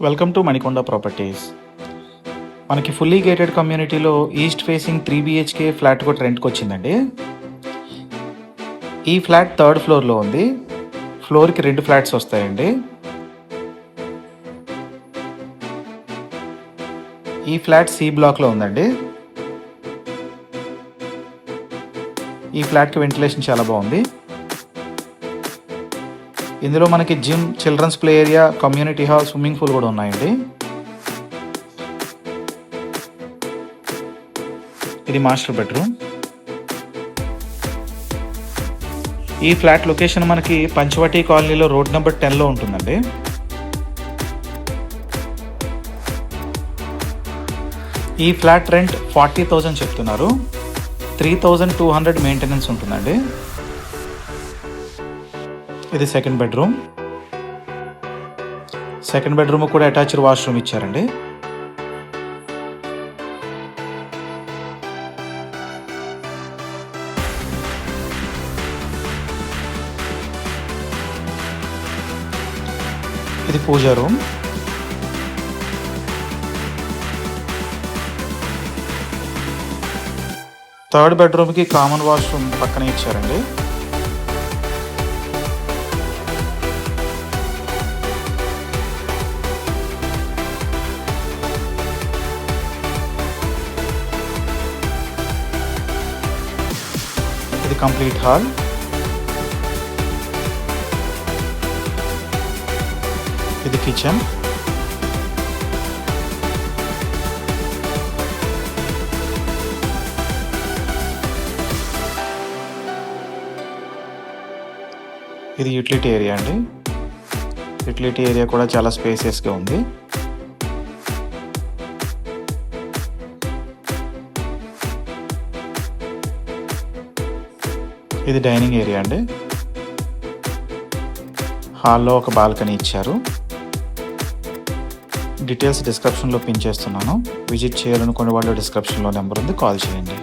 Welcome to Manikonda properties. మనకి fully gated కమ్యూనిటీలో east facing 3 BHK flat కూడా రెంట్కి వచ్చిందండి. ఈ ఫ్లాట్ 3rd ఫ్లోర్లో ఉంది. ఫ్లోర్కి 2 ఫ్లాట్స్ వస్తాయండి. ఈ ఫ్లాట్ C బ్లాక్లో ఉందండి. ఈ ఫ్లాట్కి వెంటిలేషన్ చాలా బాగుంది. ఇందులో మనకి gym, children's play area, community hall, swimming pool కూడా ఉన్నాయండి. ఇది మాస్టర్ బెడ్రూమ్. ఈ ఫ్లాట్ లొకేషన్ మనకి పంచవటి కాలనీలో రోడ్ నెంబర్ 10లో ఉంటుందండి. ఈ ఫ్లాట్ రెంట్ 40,000 చెప్తున్నారు. 3,200 మెయింటెనెన్స్ ఉంటుందండి. ఇది సెకండ్ బెడ్రూమ్. సెకండ్ బెడ్రూమ్ కూడా అటాచ్డ్ వాష్రూమ్ ఇచ్చారండి. ఇది పూజా రూమ్. థర్డ్ బెడ్రూమ్కి కామన్ వాష్రూమ్ పక్కనే ఇచ్చారండి. ఇది కంప్లీట్ హాల్. ఇది కిచెన్. ఇది యూటిలిటీ ఏరియా అండి. యూటిలిటీ ఏరియా కూడా చాలా స్పేసియస్గా ఉంది. ఇది డైనింగ్ ఏరియా అండి. హాల్లో ఒక బాల్కనీ ఇచ్చారు. డీటెయిల్స్ డిస్క్రిప్షన్లో పిన్ చేస్తున్నాను. విజిట్ చేయాలనుకునే వాళ్ళు డిస్క్రిప్షన్లో నెంబర్ ఉంది, కాల్ చేయండి.